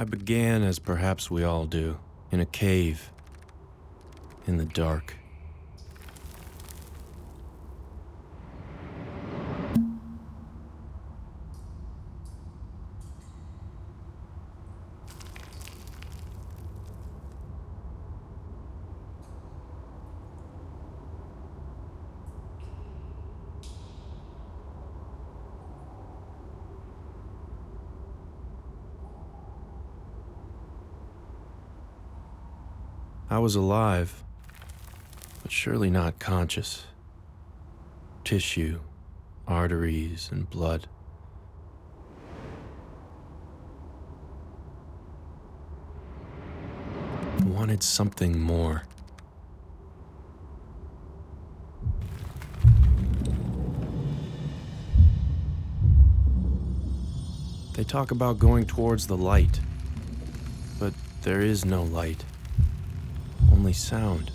I began as perhaps we all do, in a cave, in the dark. I was alive, but surely not conscious. Tissue, arteries, and blood. I wanted something more. They talk about going towards the light, but there is no light. Only sound,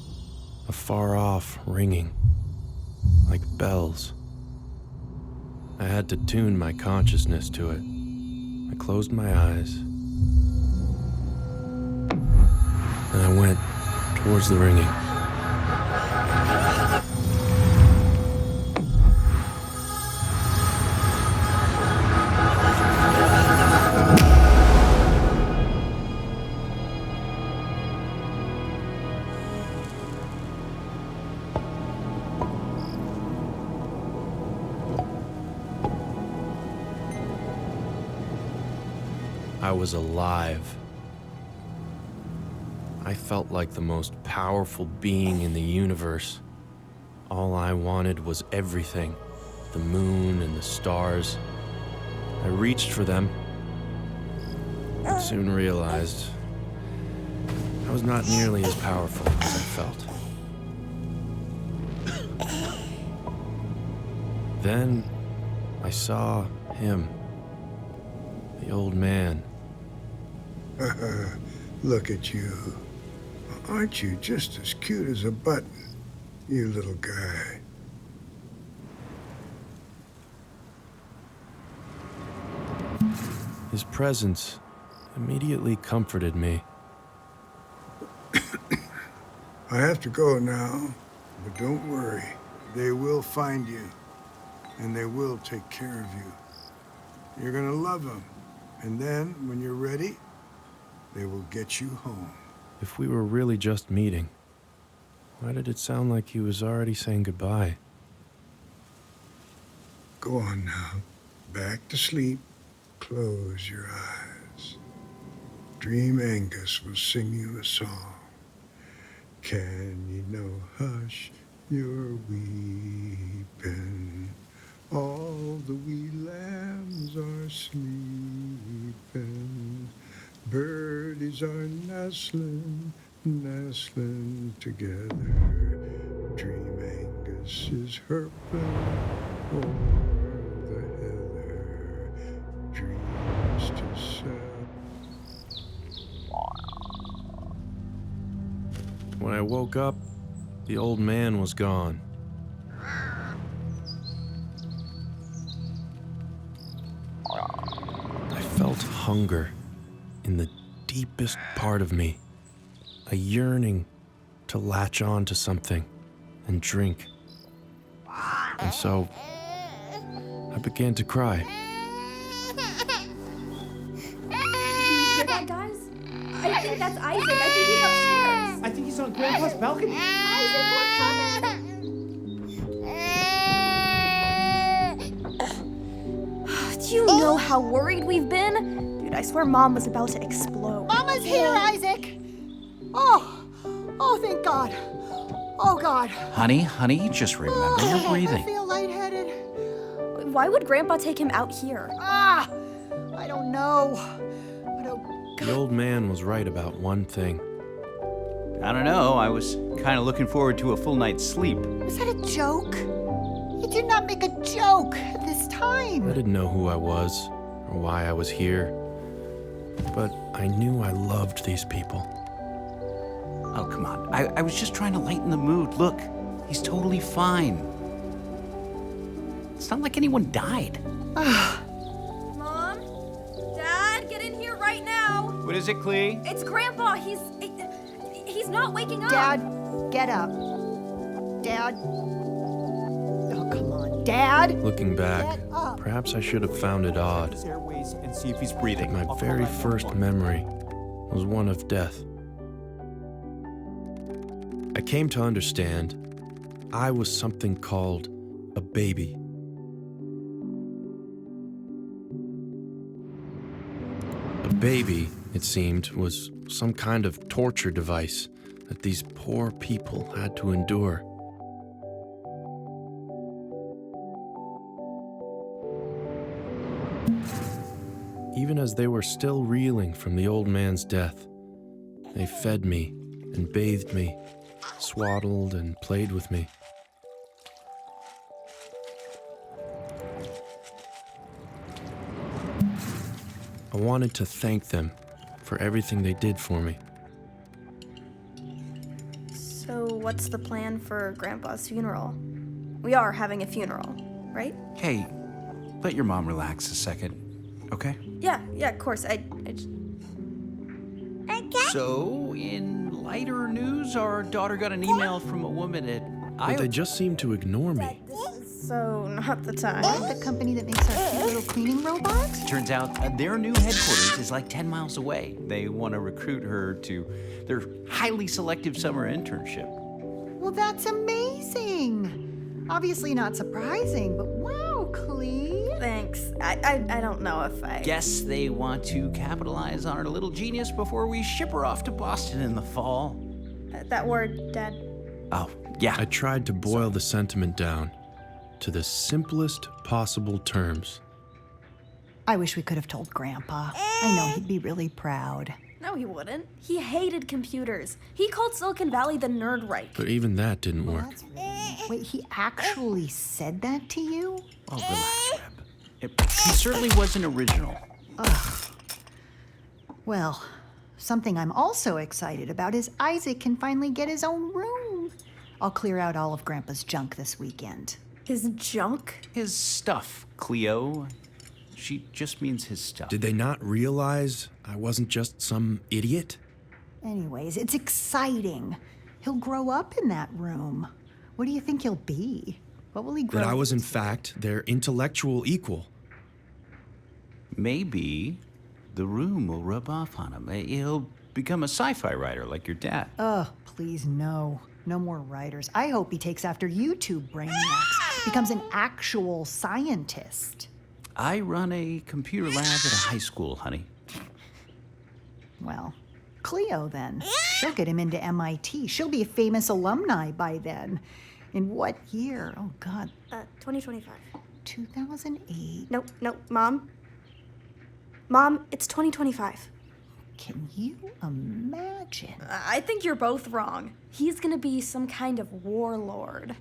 a far-off ringing, like bells. I had to tune my consciousness to it. I closed my eyes, and I went towards the ringing. I was alive. I felt like the most powerful being in the universe. All I wanted was everything, the moon and the stars. I reached for them, but soon realized I was not nearly as powerful as I felt. Then I saw him, the old man. Look at you. Aren't you just as cute as a button, you little guy? His presence immediately comforted me. I have to go now, but don't worry. They will find you, and they will take care of you. You're gonna love them, and then, when you're ready, they will get you home. If we were really just meeting, why did it sound like he was already saying goodbye? Go on now. Back to sleep. Close your eyes. Dream Angus will sing you a song. Can you know, hush, you're weeping. All the wee lambs are sleeping. Birdies are nestling, nestling together. Dream Angus is herping o'er the heather. Dreams to set. When I woke up, the old man was gone. I felt hunger in the deepest part of me, a yearning to latch on to something and drink. And so, I began to cry. You hear that, guys? I think that's Isaac. I think he's upstairs. I think he's on Grandpa's balcony. Isaac, we're coming. Do you know how worried we've been? Dude, I swear Mom was about to explode. Mama's here, Isaac! Oh, thank God. Oh, God. Honey, just remember you're I breathing. feel lightheaded. Why would Grandpa take him out here? I don't know. But The old man was right about one thing. I don't know, I was kind of looking forward to a full night's sleep. was that a joke? You did not make a joke at this I time. didn't know who I was or why I was here, but I knew I loved these people. Oh, come on. I was just trying to lighten the mood. Look, he's totally fine. It's not like anyone died. Mom? Dad, get in here right now. What is it, Clee? It's Grandpa. He's not waking up. Dad, get up. Dad. Oh, come on, Dad. Looking back, Get up. perhaps I should have found it odd. His airways and see if he's breathing. My very first memory was one of death. I came to understand I was something called a baby. A baby, it seemed, was some kind of torture device that these poor people had to endure. Even as they were still reeling from the old man's death, they fed me and bathed me, swaddled and played with me. I wanted to thank them for everything they did for me. So what's the plan for Grandpa's funeral? We are having a funeral, right? Hey, let your mom relax a second, okay? Yeah, of course. So, in lighter news, our daughter got an email from a woman at But they just seemed to ignore me. So not the time. The company that makes our cute little cleaning robot? Turns out their new headquarters is like 10 miles away. They want to recruit her to their highly selective summer internship. Well, that's amazing. Obviously not surprising, but wow, Clee. Thanks. I don't know if I... Guess they want to capitalize on our little genius before we ship her off to Boston in the fall. That word, Dad. Oh, yeah. I tried to boil the sentiment down to the simplest possible terms. I wish we could have told Grandpa. I know he'd be really proud. No, he wouldn't. He hated computers. He called Silicon Valley the nerd right. But even that didn't work. Wait, he actually said that to you? Oh, relax, Reb. He certainly wasn't original. Well, something I'm also excited about is Isaac can finally get his own room. I'll clear out all of Grandpa's junk this weekend. His junk? His stuff, Cleo. She just means his stuff. Did they not realize I wasn't just some idiot? Anyways, it's exciting. He'll grow up in that room. What do you think he'll be? What will he grow That I was, in into? fact, their intellectual equal. Maybe the room will rub off on him. He'll become a sci-fi writer like your dad. Oh, please, no. No more writers. I hope he takes after you two brainiacs, becomes an actual scientist. I run a computer lab at a high school, honey. Well, Cleo then. She'll get him into MIT. She'll be a famous alumni by then. In what year? Oh, God. 2025. 2008. No, Mom. Mom, it's 2025. Can you imagine? I think you're both wrong. He's gonna be some kind of warlord.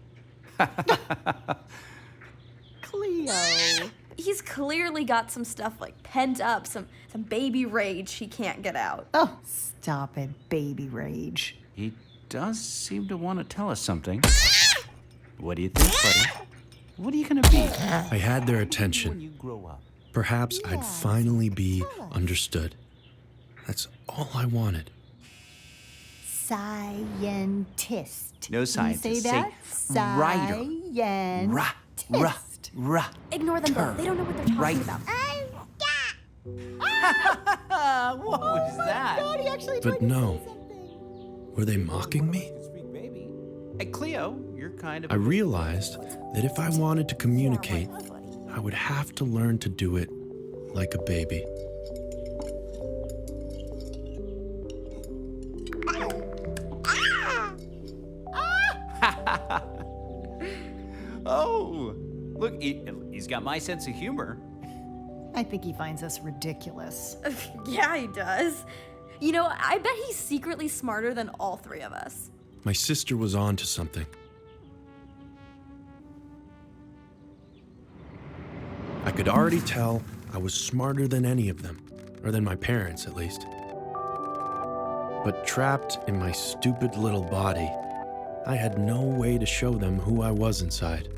Cleo. He's clearly got some stuff like pent up, some baby rage he can't get out. Oh, stop it, baby rage. He does seem to want to tell us something. What do you think, buddy? What are you gonna be I had their when attention. you grow up? Perhaps I'd finally be understood. That's all I wanted. Scientist. No scientist. Can you say that? Writer. Scientist. Ignore them both. They don't know what they're talking Right. about. What was that? God, he actually But tried to no. say something. Were they mocking me? Sweet baby. Hey, Cleo, you're kind of. I realized that if I wanted to communicate, I would have to learn to do it like a baby. Oh, look, he's got my sense of humor. I think he finds us ridiculous. Yeah, he does. You know, I bet he's secretly smarter than all three of us. My sister was on to something. I could already tell I was smarter than any of them, or than my parents at least. But trapped in my stupid little body, I had no way to show them who I was inside.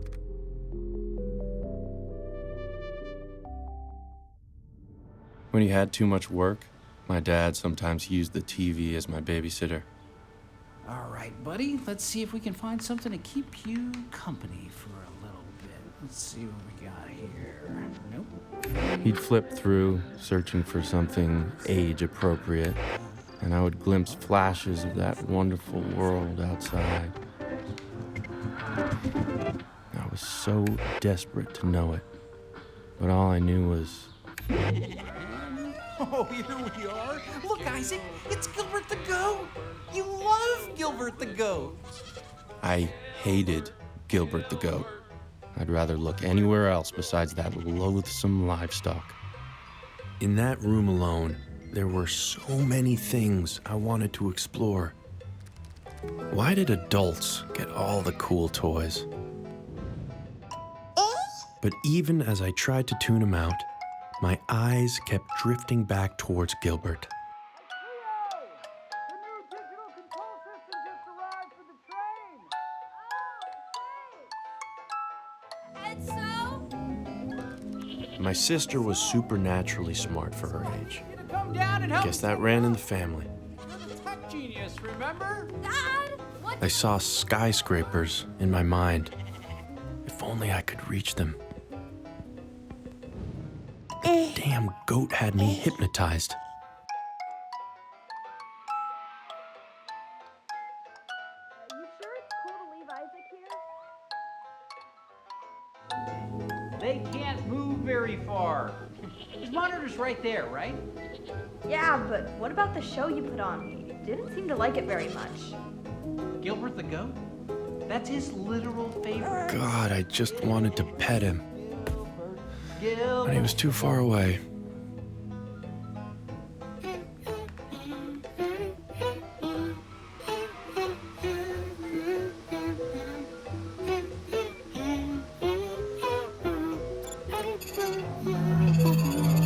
When you had too much work, My dad sometimes used the TV as my babysitter. All right, buddy. Let's see if we can find something to keep you company for a little bit. Let's see what we got here. Nope. He'd flip through, searching for something age-appropriate, and I would glimpse flashes of that wonderful world outside. I was so desperate to know it, but all I knew was... Oh, here we are. Look, Isaac, it's Gilbert the Goat. You love Gilbert the Goat. I hated Gilbert the Goat. I'd rather look anywhere else besides that loathsome livestock. In that room alone, there were so many things I wanted to explore. Why did adults get all the cool toys? But even as I tried to tune him out, my eyes kept drifting back towards Gilbert. My sister was supernaturally smart for her age. Come down and help. Guess that ran in the family. You're the tech genius, remember? Dad, what? I saw skyscrapers in my mind. If only I could reach them. The damn goat had me hypnotized. Are you sure it's cool to leave Isaac here? They can't move very far. His monitor's right there, right? Yeah, but what about the show you put on? He didn't seem to like it very much. Gilbert the Goat? That's his literal favorite. God, I just wanted to pet him, Gilbert. but he was too far away.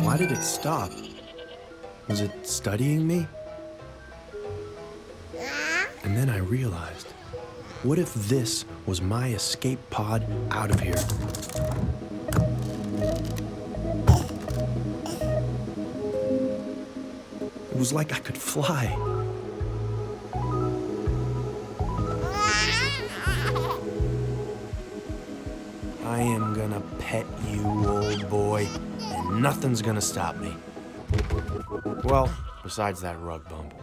Why did it stop? Was it studying me? And then I realized, what if this was my escape pod out of here? It was like I could fly. I am gonna pet you, old boy, and nothing's gonna stop me. Well, besides that rug bump.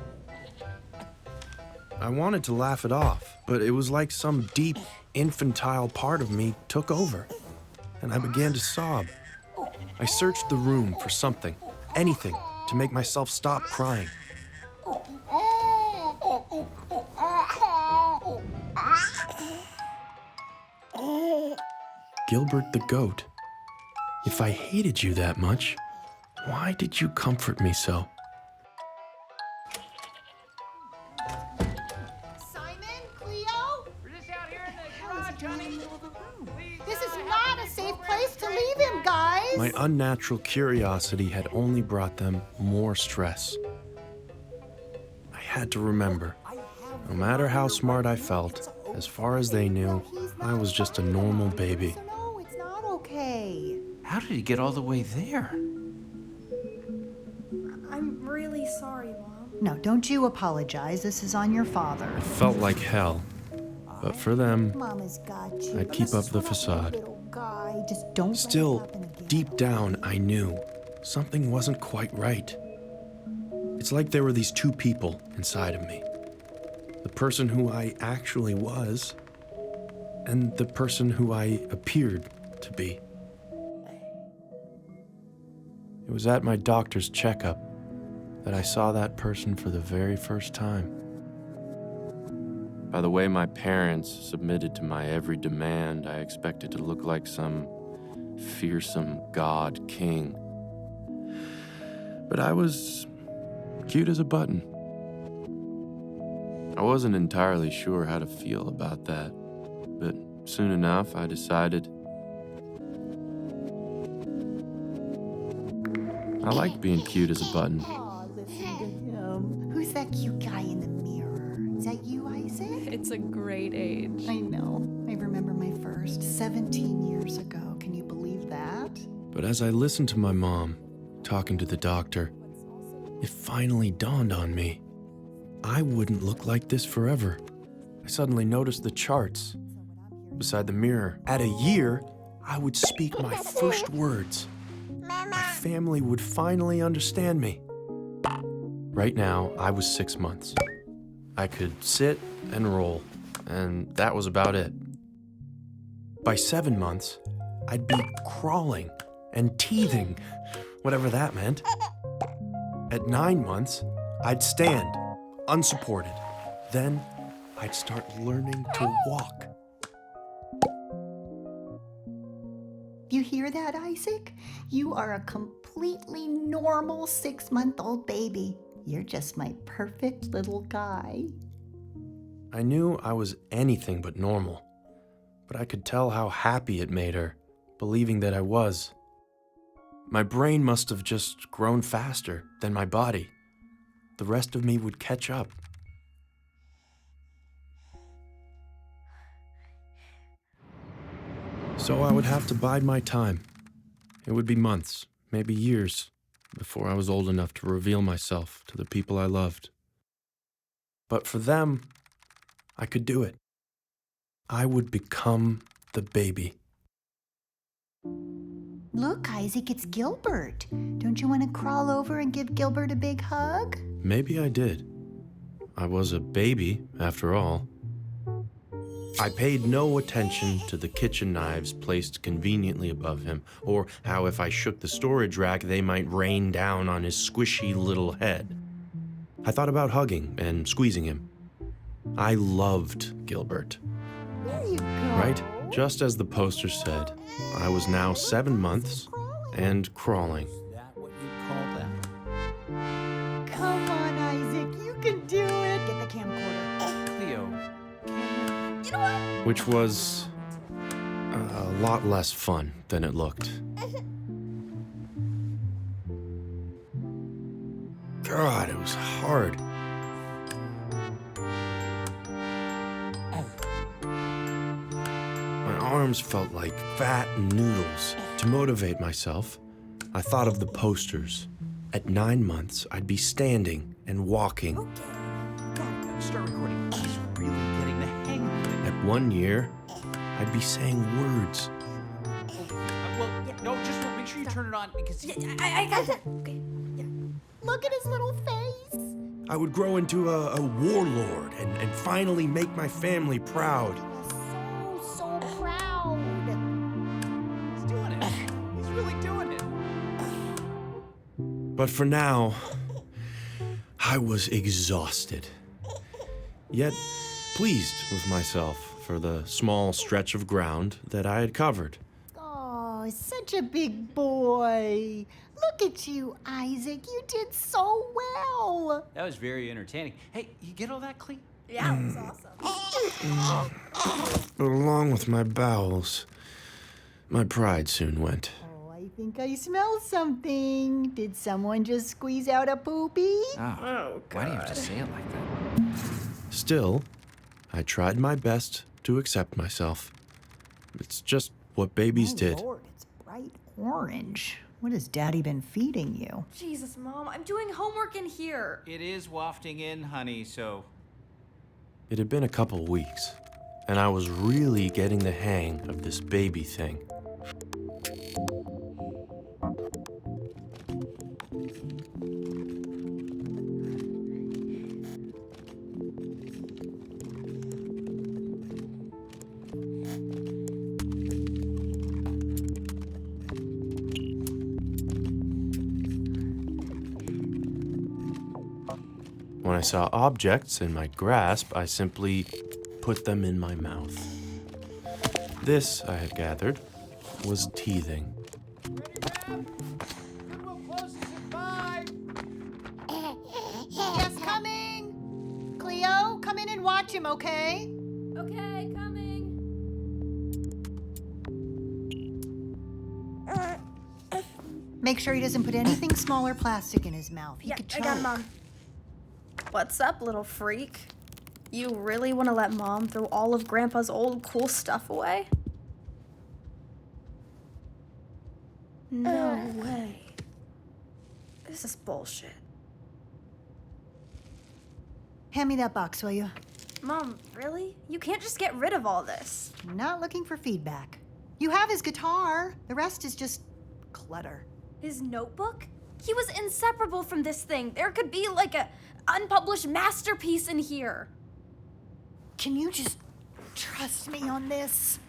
I wanted to laugh it off, but it was like some deep, infantile part of me took over, and I began to sob. I searched the room for something, anything, to make myself stop crying. Gilbert the Goat, if I hated you that much, why did you comfort me so? Simon? Cleo? We're just out here in the garage, Johnny. This is not a safe place to leave him, guys! My unnatural curiosity had only brought them more stress. I had to remember, no matter how smart I felt, as far as they knew, I was just a normal baby. So no, it's not okay. How did he get all the way there? I'm really sorry, Mom. No, don't you apologize. This is on your father. It felt like hell, but for them, Mama's got you. I'd keep up the facade. Little guy, just don't let it Still, happen again. deep down, I knew something wasn't quite right. It's like there were these two people inside of me. The person who I actually was, and the person who I appeared to be. It was at my doctor's checkup that I saw that person for the very first time. By the way my parents submitted to my every demand, I expected to look like some fearsome god king. But I was cute as a button. I wasn't entirely sure how to feel about that, but soon enough I decided I liked being cute as a button. Aw, listen to him. Who's that cute guy in the mirror? Is that you, Isaac? It's a great age. I know. I remember my first 17 years ago. Can you believe that? But as I listened to my mom talking to the doctor, It finally dawned on me. I wouldn't look like this forever. I suddenly noticed the charts beside the mirror. At a year, I would speak my first words. My family would finally understand me. Right now, I was 6 months. I could sit and roll, and that was about it. By 7 months, I'd be crawling and teething, whatever that meant. At 9 months, I'd stand, unsupported. Then I'd start learning to walk. You hear that, Isaac? You are a completely normal 6-month-old baby. You're just my perfect little guy. I knew I was anything but normal, but I could tell how happy it made her, believing that I was. My brain must have just grown faster than my body. The rest of me would catch up. So I would have to bide my time. It would be months, maybe years, before I was old enough to reveal myself to the people I loved. But for them, I could do it. I would become the baby. Look, Isaac, it's Gilbert. Don't you want to crawl over and give Gilbert a big hug? Maybe I did. I was a baby, after all. I paid no attention to the kitchen knives placed conveniently above him, or how if I shook the storage rack, they might rain down on his squishy little head. I thought about hugging and squeezing him. I loved Gilbert. There you go. Right? Just as the poster said, I was now 7 months and crawling. Is that what you call that? Come on, Isaac, you can do it. Get the camcorder. Cleo, You know what? Which was a lot less fun than it looked. God, it was hard. My arms felt like fat noodles. To motivate myself, I thought of the posters. At 9 months, I'd be standing and walking. start recording. He's really getting the hang of it. At 1 year, I'd be saying words. Well, no, just make sure you turn it on because I got that. Okay. Look at his little face. I would grow into a warlord and finally make my family proud. So proud. he's doing it. He's really doing it. But for now, I was exhausted. Yet pleased with myself for the small stretch of ground that I had covered. Oh, such a big boy. Look at you, Isaac. You did so well. That was very entertaining. Hey, you get all that, Clee? Yeah, it was awesome. But along with my bowels, my pride soon went. Oh, I think I smell something. Did someone just squeeze out a poopy? Oh, why do you have to say it like that? Still, I tried my best to accept myself. It's just what babies did. Lord, it's bright orange. What has Daddy been feeding you? Jesus, Mom, I'm doing homework in here. It is wafting in, honey, so... It had been a couple weeks, and I was really getting the hang of this baby thing. When I saw objects in my grasp, I simply put them in my mouth. This, I had gathered, was teething. Just coming. Cleo, come in and watch him, okay? Okay, coming. Make sure he doesn't put anything small or plastic in his mouth. He Yeah, could I choke. got it, Mom. What's up, little freak? You really want to let Mom throw all of Grandpa's old cool stuff away? No way. This is bullshit. Hand me that box, will you? Mom, really? You can't just get rid of all this. Not looking for feedback. You have his guitar. The rest is just clutter. His notebook? He was inseparable from this thing. There could be like a unpublished masterpiece in here. Can you just trust me on this?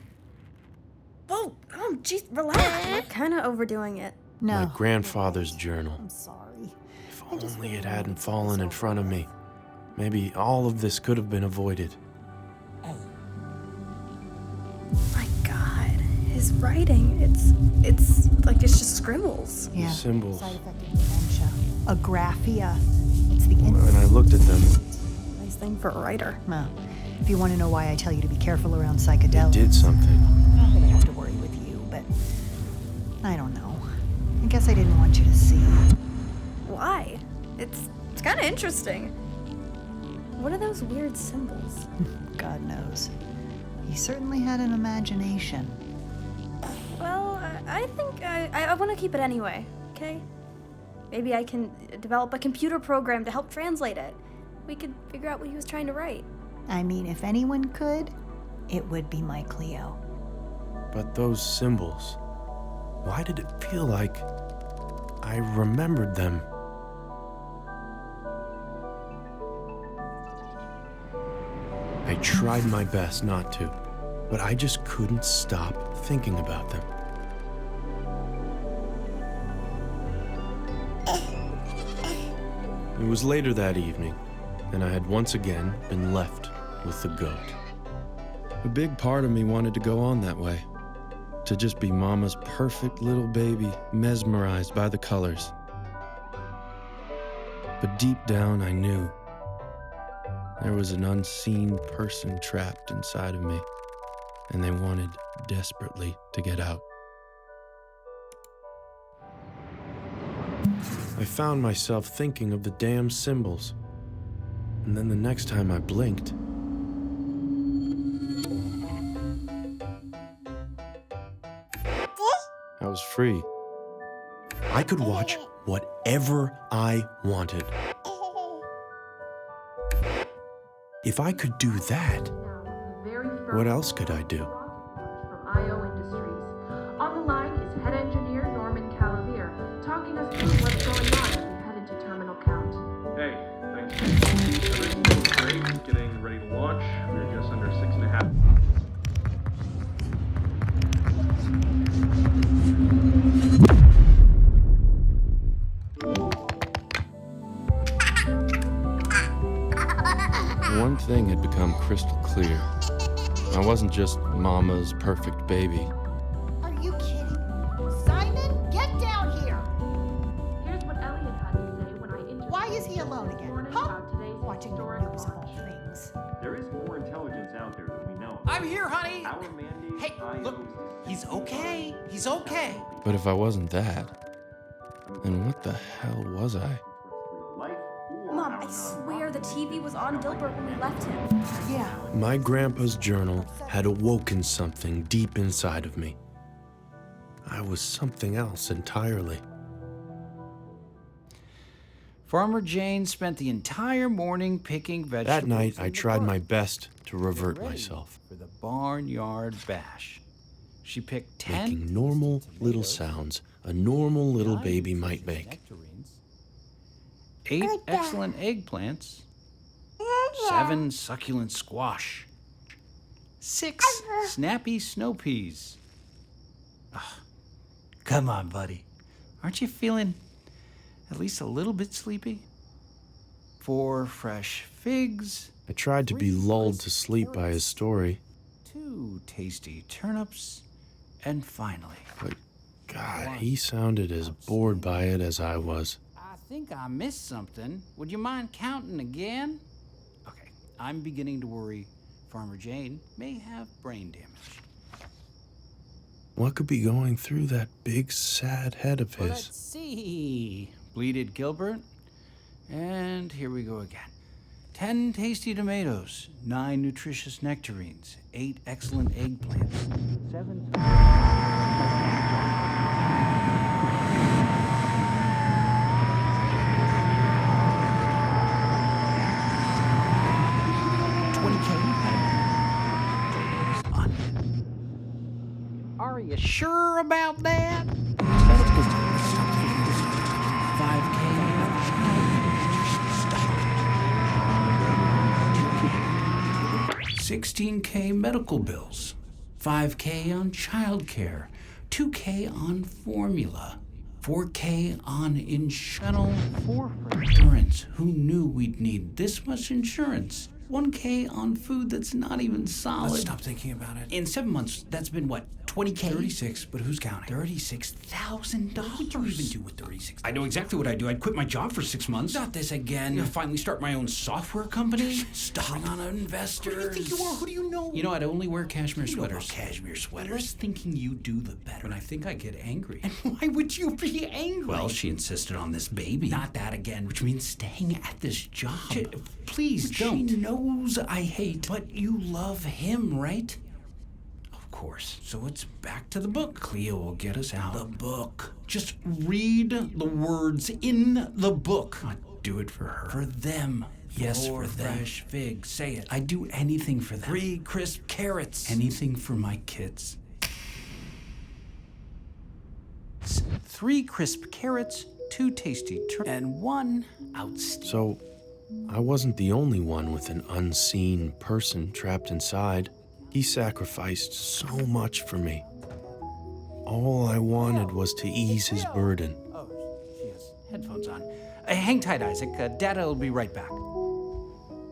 Whoa, jeez, relax. You're kind of overdoing it. No. My grandfather's journal. I'm sorry. If only it hadn't fallen in front of me. Maybe all of this could have been avoided. My God, his writing, it's like it's just scribbles. Yeah. Symbols. Side effect of dementia. Agraphia. It's the When I looked at them, Nice thing for a writer. Well, if you want to know why I tell you to be careful around psychedelics, did something. I'm gonna have to worry with you, but I don't know. I guess I didn't want you to see. Why? It's kind of interesting. What are those weird symbols? God knows. He certainly had an imagination. Well, I think I want to keep it anyway, okay? Maybe I can develop a computer program to help translate it. We could figure out what he was trying to write. I mean, if anyone could, it would be my Cleo. But those symbols, why did it feel like I remembered them? I tried my best not to, but I just couldn't stop thinking about them. It was later that evening, and I had once again been left with the goat. A big part of me wanted to go on that way, to just be Mama's perfect little baby, mesmerized by the colors. But deep down, I knew there was an unseen person trapped inside of me, and they wanted desperately to get out. I found myself thinking of the damn symbols, and then the next time I blinked, I was free. I could watch whatever I wanted. If I could do that, what else could I do? From IO Industries. On the line is head engineer Norman Calavier, talking us through what's going on as we head into terminal count. Hey, thanks. Everything's great. Getting ready to launch. We're just under 6.5. One thing had become crystal clear. I wasn't just Mama's perfect baby. Are you kidding? Simon, get down here! Here's what Elliot had to say when I interviewed Why is he alone this again? morning Huh? about today's Watching the historic news of all launch. things. There is more intelligence out there than we know. I'm here, honey. Our mandate Hey, IO look, is to he's okay. He's okay. But if I wasn't that, then what the hell was I? life or Mom, our I swear the TV was on Dilbert when we left him. Yeah. My grandpa's journal had awoken something deep inside of me. I was something else entirely. Farmer Jane spent the entire morning picking vegetables. That night, I in the tried my garden. best to revert Ready myself, for the barnyard bash. She picked 10 making normal tasty little tomatoes, sounds a normal little 9 baby might nutritious make. nectarines, 8 excellent eggplants, 7 succulent squash, 6 snappy snow peas. Ah, come on, buddy. Aren't you feeling at least a little bit sleepy? 4 fresh figs, I tried to be 3 lulled crisp to sleep by his carrots, story, 2 tasty turnips, and finally, but God, he sounded as bored by it as I was. I think I missed something. Would you mind counting again? Okay, I'm beginning to worry Farmer Jane may have brain damage. What could be going through that big, sad head of his? Let's see, bleated Gilbert. And here we go again. 10 tasty tomatoes, 9 nutritious nectarines, 8 excellent eggplants, 7... You sure about that? Medical bills. 5K. 16K medical bills. 5K on childcare. 2K on formula. 4K on insurance. Who knew we'd need this much insurance? 1K on food that's not even solid. Let's stop thinking about it. In 7 months, that's been what? 20K? 36, but who's counting? $36,000. What would you even do with 36? I know exactly what I'd do. I'd quit my job for 6 months. Not this again. I'd finally start my own software company. Stop. Bring on investors. Who do you think you are? Who do you know? You know, I'd only wear cashmere You know about sweaters. cashmere The sweaters. less thinking you do, the better. And I think I get angry. And why would you be angry? Well, she insisted on this baby. Not that again. Which means staying at this job. Please Which don't. she knows I hate. But you love him, right? Of course. So it's back to the book. Cleo will get us out. The book. Just read the words in the book. I'd do it for her. For them. Yes, Four for them. fresh figs. Say it. I'd do anything for them. 3 crisp carrots. Anything for my kids. 3 crisp carrots, 2 tasty and 1 outstanding. So, I wasn't the only one with an unseen person trapped inside. He sacrificed so much for me. All I wanted was to ease his burden. Oh, she has headphones on. Hang tight, Isaac. Dada will be right back.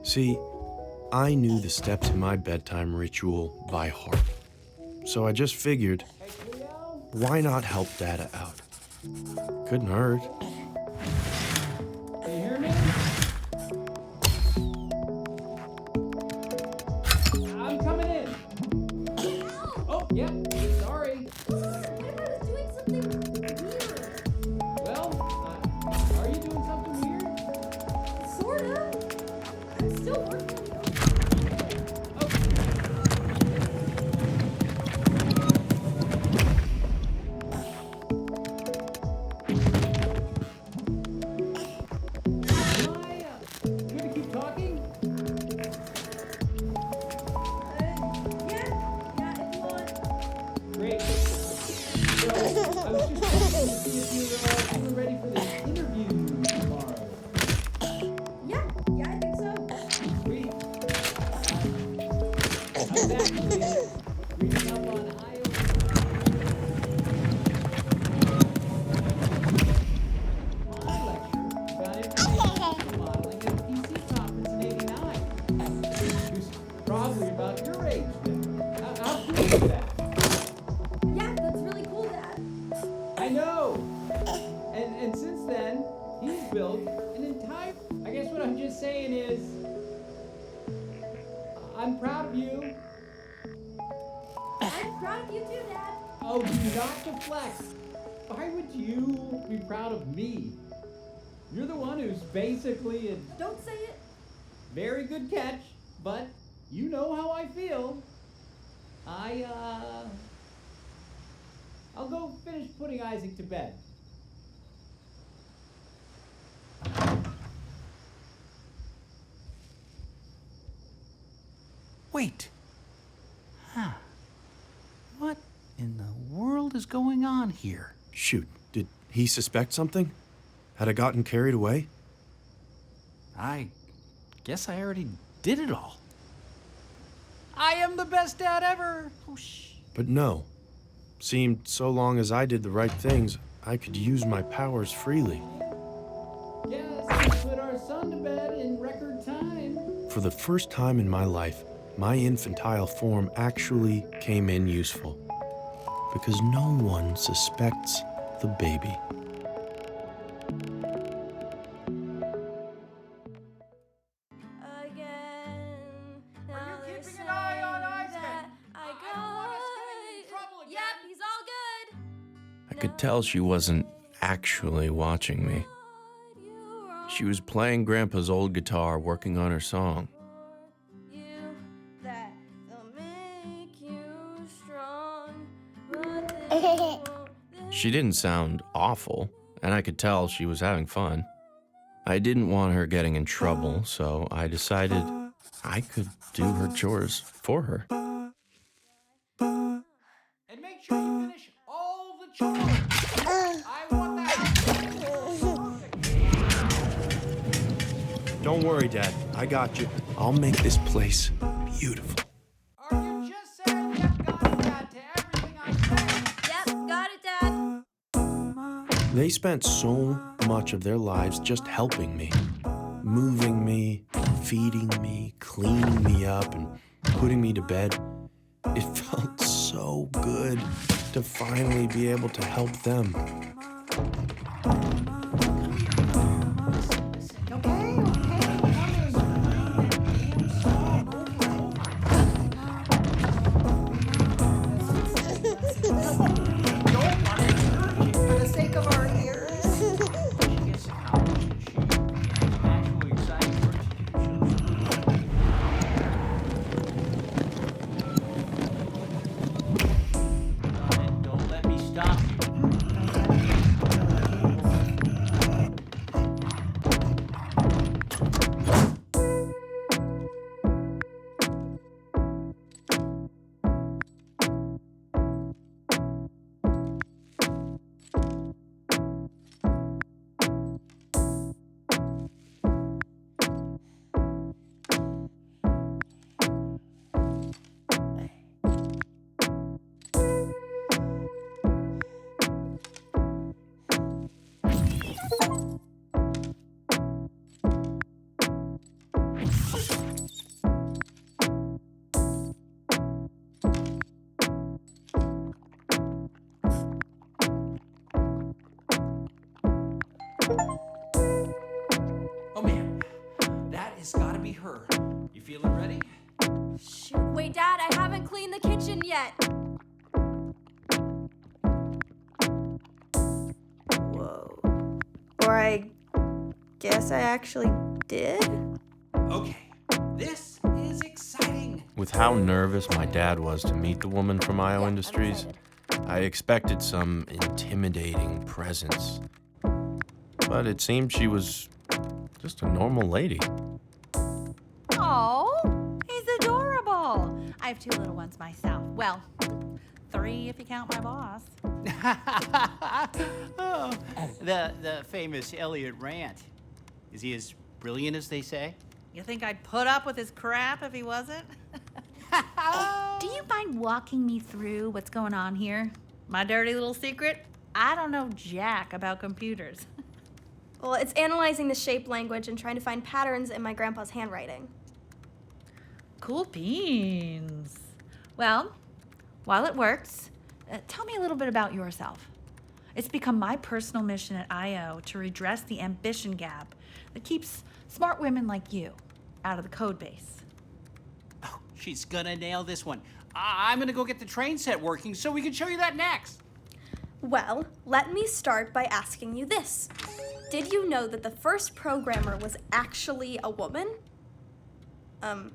See, I knew the steps in my bedtime ritual by heart. So I just figured, why not help Dada out? Couldn't hurt. Can you hear me? I'm coming in. Oh, yep. Sorry. What if I was doing something weird? Well, are you doing something weird? Sorta. I'm still working. You gonna keep talking? Yeah, if you want. Great. So, I was just checking to see if you were ready for this interview tomorrow. Yeah, I think so. Sweet. I was actually reading up on IO. My lecture about information modeling at the PC conference in '89. He was probably about your age then. How cool is that? Yeah, that's really cool, Dad. I know. And since then, he's built an entire. I guess what I'm just saying is, I'm proud of you. I'm proud of you too, Dad. Oh, do not deflect. Why would you be proud of me? You're the one who's basically a Don't say it. very good catch, but you know how I feel. I'll go finish putting Isaac to bed. Wait. Huh. What in the world is going on here? Shoot, did he suspect something? Had I gotten carried away? I guess I already did it all. I am the best dad ever. Oh, shh. But no. Seemed so long as I did the right things, I could use my powers freely. Yes, we put our son to bed in record time. For the first time in my life, my infantile form actually came in useful. Because no one suspects the baby. Are you keeping an eye on Isaac? I don't want us getting in trouble again. Yep, he's all good. I could tell she wasn't actually watching me. She was playing Grandpa's old guitar, working on her song. She didn't sound awful, and I could tell she was having fun. I didn't want her getting in trouble, so I decided I could do her chores for her. And make sure you finish Don't worry, Dad. I got you. I'll make this place beautiful. Are you just saying yep, got that to everything I said? Yep, got it, Dad. They spent so much of their lives just helping me, moving me, feeding me, cleaning me up, and putting me to bed. It felt so good to finally be able to help them. For the sake of our ears. She gets to college and she actually exciting persecutions. Don't let me stop you. Oh man, that has gotta be her. You feeling ready? Shoot, wait, Dad, I haven't cleaned the kitchen yet. Whoa. Or I guess I actually did? Okay, this is exciting. With how nervous my dad was to meet the woman from IO Yeah, I'm Industries, excited. I expected some intimidating presence. But it seemed she was just a normal lady. Oh, he's adorable. I have 2 little ones myself. Well, 3 if you count my boss. Oh, the famous Elliot Rant. Is he as brilliant as they say? You think I'd put up with his crap if he wasn't? Do you mind walking me through what's going on here? My dirty little secret? I don't know jack about computers. Well, it's analyzing the shape language and trying to find patterns in my grandpa's handwriting. Cool beans. Well, while it works, tell me a little bit about yourself. It's become my personal mission at IO to redress the ambition gap that keeps smart women like you out of the code base. Oh, she's gonna nail this one. I'm gonna go get the train set working so we can show you that next. Well, let me start by asking you this. Did you know that the first programmer was actually a woman? No,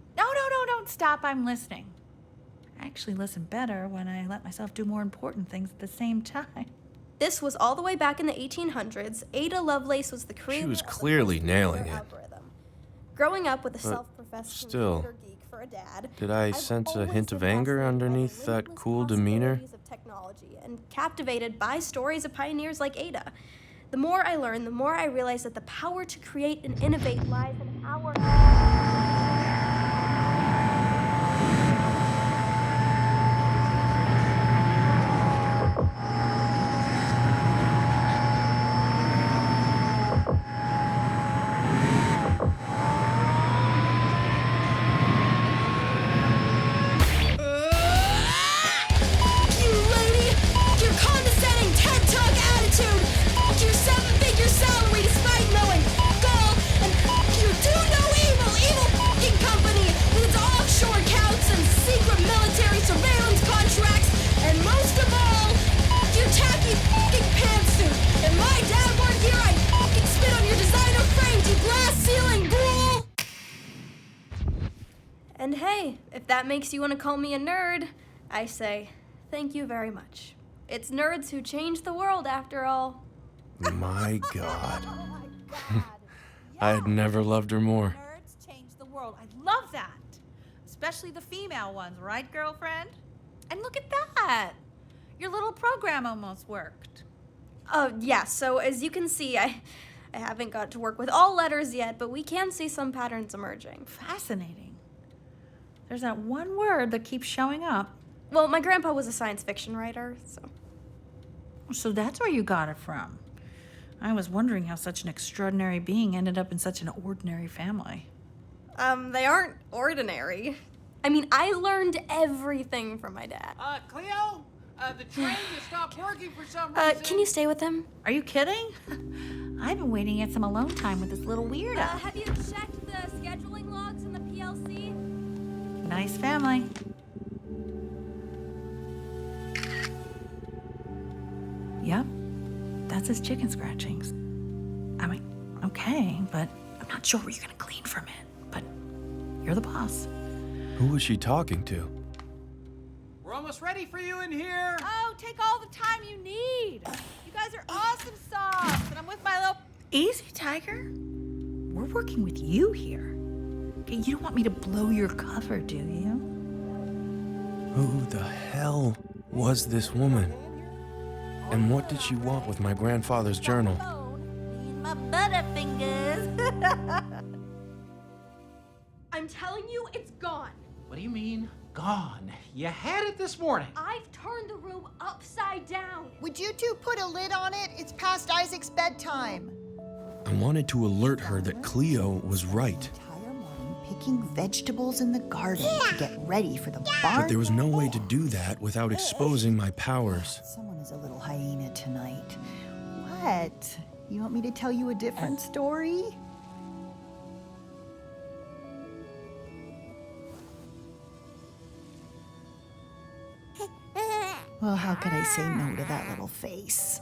don't stop. I'm listening. I actually listen better when I let myself do more important things at the same time. This was all the way back in the 1800s. Ada Lovelace was the creator was of the clearly first nailing computer it. algorithm. Growing up with a self-professed still, computer geek for a dad, did I I've sense a always hint of been anger fascinated by the underneath that limitless cool demeanor? possibilities of technology and captivated by stories of pioneers like Ada. The more I learn, the more I realize that the power to create and innovate lies in our... You lady! Your condescending TED Talk attitude! Your 7-figure salary despite knowing goal! And you do no evil, evil f***ing company with its offshore accounts and secret military surveillance contracts! And most of all, your tacky f***ing pantsuit! If my dad weren't here, I'd f***ing spit on your designer frames, you glass ceiling ghoul! And hey, if that makes you want to call me a nerd, I say, thank you very much. It's nerds who change the world, after all. My God. Oh my God. I had never loved her more. Nerds change the world. I love that. Especially the female ones, right, girlfriend? And look at that. Your little program almost worked. Oh, yeah, so as you can see, I I haven't got to work with all letters yet, but we can see some patterns emerging. Fascinating. There's that one word that keeps showing up. Well, my grandpa was a science fiction writer, so... So that's where you got it from. I was wondering how such an extraordinary being ended up in such an ordinary family. They aren't ordinary. I mean, I learned everything from my dad. Cleo? The train just stopped working for some reason. Can you stay with him? Are you kidding? I've been waiting to get some alone time with this little weirdo. Have you checked the scheduling logs in the PLC? Nice family. Yep, that's his chicken scratchings. I mean, okay, but I'm not sure where you're gonna glean from it. But you're the boss. Who was she talking to? We're almost ready for you in here. Oh, take all the time you need. You guys are awesome sauce, and I'm with my little... Easy, Tiger. We're working with you here. Okay, you don't want me to blow your cover, do you? Who the hell was this woman? And what did she want with my grandfather's journal? My butterfingers. I'm telling you, it's gone. What do you mean, gone? You had it this morning. I've turned the room upside down. Would you two put a lid on it? It's past Isaac's bedtime. I wanted to alert her that Cleo was right. Entire morning picking vegetables in the garden to get ready for the barn. But there was no way to do that without exposing my powers. Someone is a little hyena tonight. What? You want me to tell you a different story? Well, how could I say no to that little face?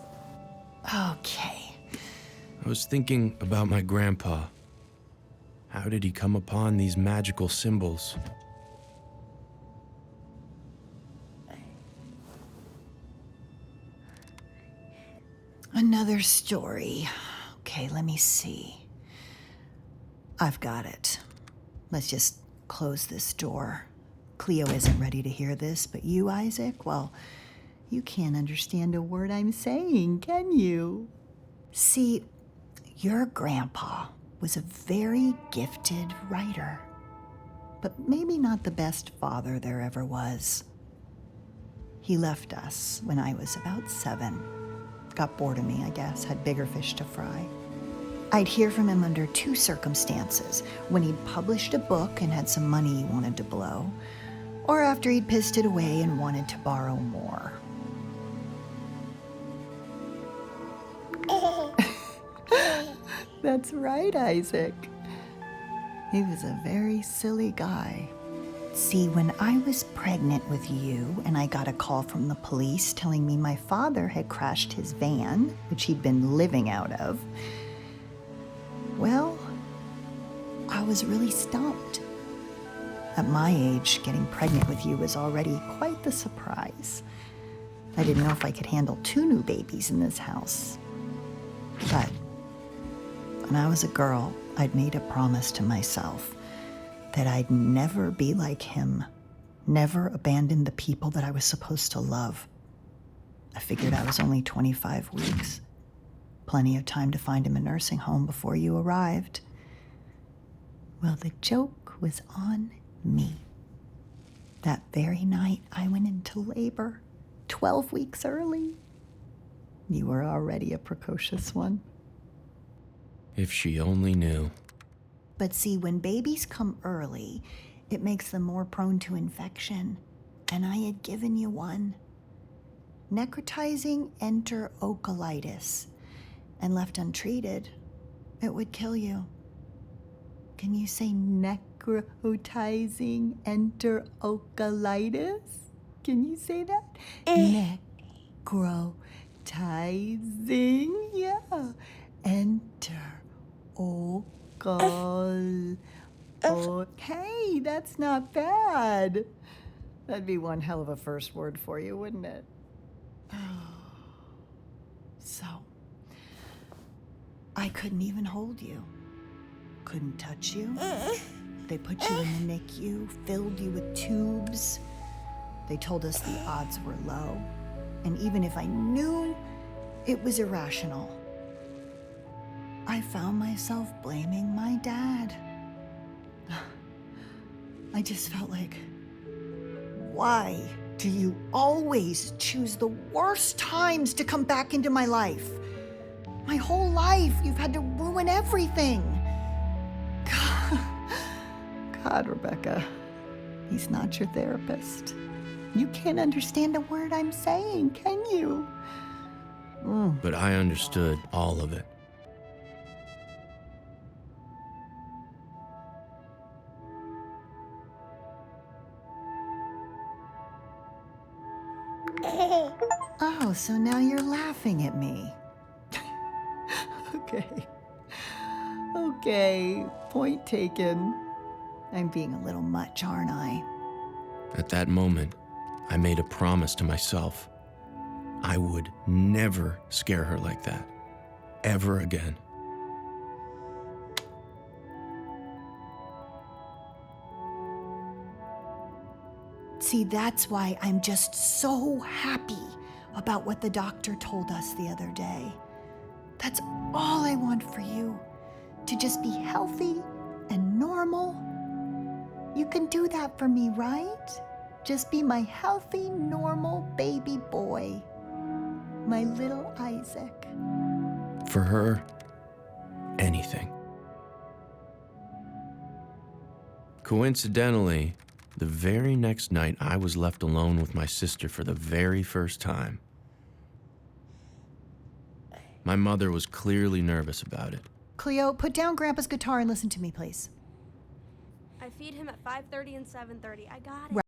Okay. I was thinking about my grandpa. How did he come upon these magical symbols? Another story. Okay, let me see. I've got it. Let's just close this door. Cleo isn't ready to hear this, but you, Isaac, well, you can't understand a word I'm saying, can you? See, your grandpa was a very gifted writer, but maybe not the best father there ever was. He left us when I was about 7. Got bored of me, I guess, had bigger fish to fry. I'd hear from him under 2 circumstances: when he'd published a book and had some money he wanted to blow, or after he'd pissed it away and wanted to borrow more. That's right, Isaac. He was a very silly guy. See, when I was pregnant with you and I got a call from the police telling me my father had crashed his van, which he'd been living out of, well, I was really stumped. At my age, getting pregnant with you was already quite the surprise. I didn't know if I could handle 2 new babies in this house. But when I was a girl, I'd made a promise to myself that I'd never be like him, never abandon the people that I was supposed to love. I figured I was only 25 weeks. Plenty of time to find him a nursing home before you arrived. Well, the joke was on me. That very night, I went into labor, 12 weeks early. You were already a precocious one. If she only knew. But see, when babies come early, it makes them more prone to infection. And I had given you one. Necrotizing enterocolitis. And left untreated, it would kill you. Can you say necrotizing enterocolitis? Can you say that? Necrotizing, yeah. Okay, that's not bad. That'd be one hell of a first word for you, wouldn't it? So, I couldn't even hold you. Couldn't touch you. They put you in the NICU, filled you with tubes. They told us the odds were low. And even if I knew it was irrational, I found myself blaming my dad. I just felt like, why do you always choose the worst times to come back into my life? My whole life, you've had to ruin everything. God, Rebecca, he's not your therapist. You can't understand a word I'm saying, can you? But I understood all of it. Oh, so now you're laughing at me. Okay. Okay, point taken. I'm being a little much, aren't I? At that moment, I made a promise to myself. I would never scare her like that. Ever again. See, that's why I'm just so happy about what the doctor told us the other day. That's all I want for you, to just be healthy and normal. You can do that for me, right? Just be my healthy, normal baby boy. My little Isaac. For her, anything. Coincidentally, the very next night I was left alone with my sister for the very first time. My mother was clearly nervous about it. Cleo, put down Grandpa's guitar and listen to me, please. I feed him at 5:30 and 7:30. I got it. Right.